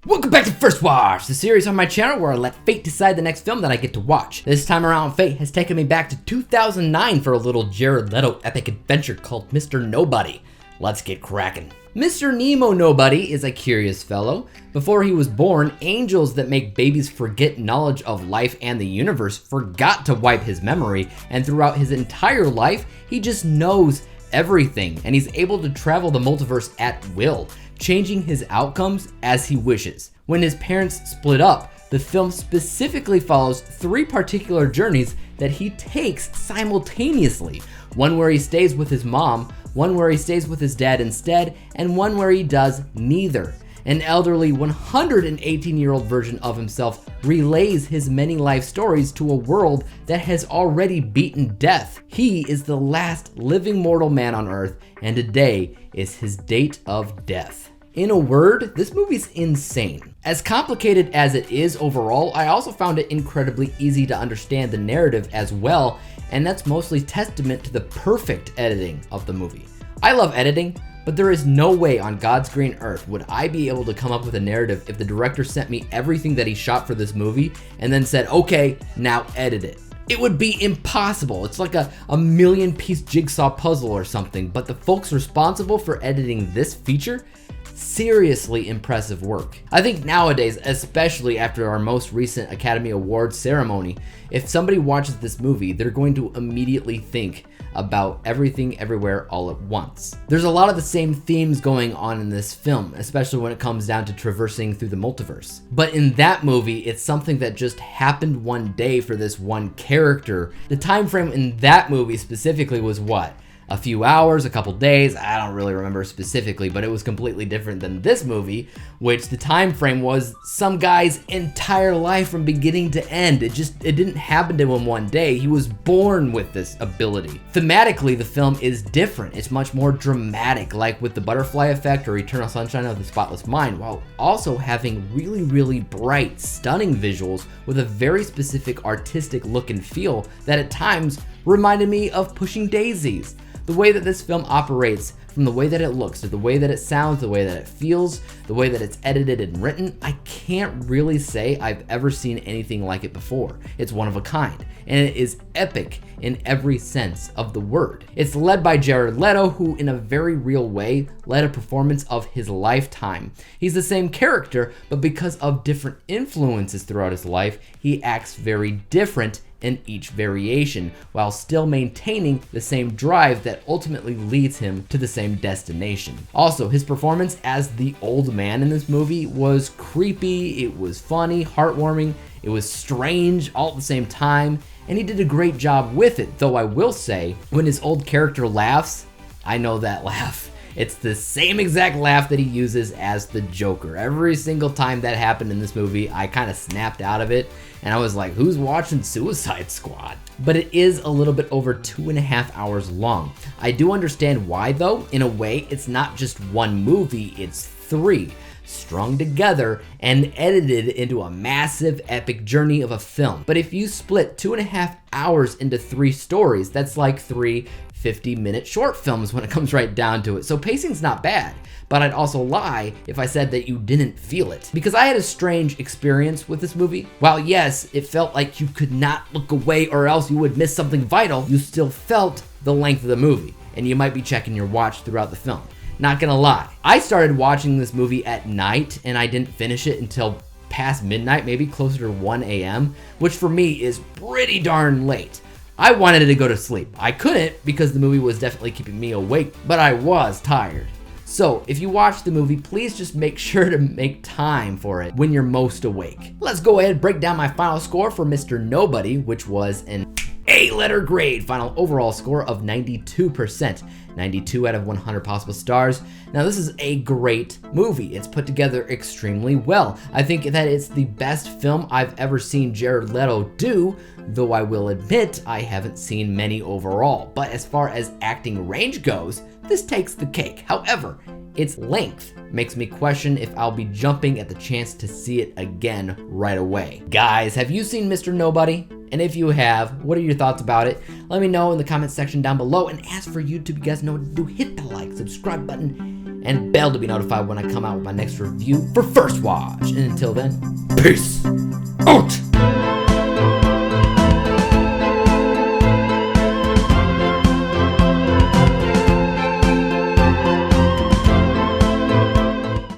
Welcome back to First Watch, the series on my channel where I let fate decide the next film that I get to watch. This time around, fate has taken me back to 2009 for a little Jared Leto epic adventure called Mr. Nobody. Let's get cracking. Mr. Nemo Nobody is a curious fellow. Before he was born, angels that make babies forget knowledge of life and the universe forgot to wipe his memory, and throughout his entire life, he just knows everything, and he's able to travel the multiverse at will, changing his outcomes as he wishes. When his parents split up, the film specifically follows three particular journeys that he takes simultaneously. One where he stays with his mom, one where he stays with his dad instead, and one where he does neither. An elderly 118-year-old version of himself relays his many life stories to a world that has already beaten death. He is the last living mortal man on Earth, and today is his date of death. In a word, this movie's insane. As complicated as it is overall, I also found it incredibly easy to understand the narrative as well, and that's mostly testament to the perfect editing of the movie. I love editing, but there is no way on God's green earth would I be able to come up with a narrative if the director sent me everything that he shot for this movie and then said, okay, now edit it. It would be impossible. It's like a million-piece jigsaw puzzle or something, but the folks responsible for editing this feature, seriously impressive work. I think nowadays, especially after our most recent Academy Awards ceremony, if somebody watches this movie, they're going to immediately think about Everything Everywhere All at Once. There's a lot of the same themes going on in this film, especially when it comes down to traversing through the multiverse. But in that movie, it's something that just happened one day for this one character. The time frame in that movie specifically was what? A few hours, a couple days, I don't really remember specifically, but it was completely different than this movie, which the time frame was some guy's entire life from beginning to end. It didn't happen to him one day. He was born with this ability. Thematically, the film is different. It's much more dramatic, like with the Butterfly Effect or Eternal Sunshine of the Spotless Mind, while also having really, really bright, stunning visuals with a very specific artistic look and feel that at times reminded me of Pushing Daisies. The way that this film operates, from the way that it looks to the way that it sounds, the way that it feels, the way that it's edited and written, I can't really say I've ever seen anything like it before. It's one of a kind, and it is epic in every sense of the word. It's led by Jared Leto, who in a very real way led a performance of his lifetime. He's the same character, but because of different influences throughout his life, he acts very different in each variation, while still maintaining the same drive that ultimately leads him to the same destination. Also, his performance as the old man in this movie was creepy, it was funny, heartwarming, it was strange all at the same time, and he did a great job with it, though I will say, when his old character laughs, I know that laugh. It's the same exact laugh that he uses as the Joker. Every single time that happened in this movie, I kind of snapped out of it, and I was like, who's watching Suicide Squad? But it is a little bit over 2.5 hours long. I do understand why though. In a way, it's not just one movie, it's three, strung together and edited into a massive epic journey of a film. But if you split 2.5 hours into three stories, that's like three 50-minute short films when it comes right down to it. So pacing's not bad, but I'd also lie if I said that you didn't feel it. Because I had a strange experience with this movie. While yes, it felt like you could not look away or else you would miss something vital, you still felt the length of the movie, and you might be checking your watch throughout the film. Not gonna lie, I started watching this movie at night and I didn't finish it until past midnight, maybe closer to 1 a.m., which for me is pretty darn late. I wanted to go to sleep. I couldn't because the movie was definitely keeping me awake, but I was tired. So if you watch the movie, please just make sure to make time for it when you're most awake. Let's go ahead and break down my final score for Mr. Nobody, which was an A-letter grade final overall score of 92%. 92 out of 100 possible stars. Now this is a great movie. It's put together extremely well. I think that it's the best film I've ever seen Jared Leto do, though I will admit I haven't seen many overall. But as far as acting range goes, this takes the cake. However, its length makes me question if I'll be jumping at the chance to see it again right away. Guys, have you seen Mr. Nobody? And if you have, what are your thoughts about it? Let me know in the comment section down below. And as for YouTube, you guys know what to do. Hit the like, subscribe button, and bell to be notified when I come out with my next review for first watch. And until then, peace out!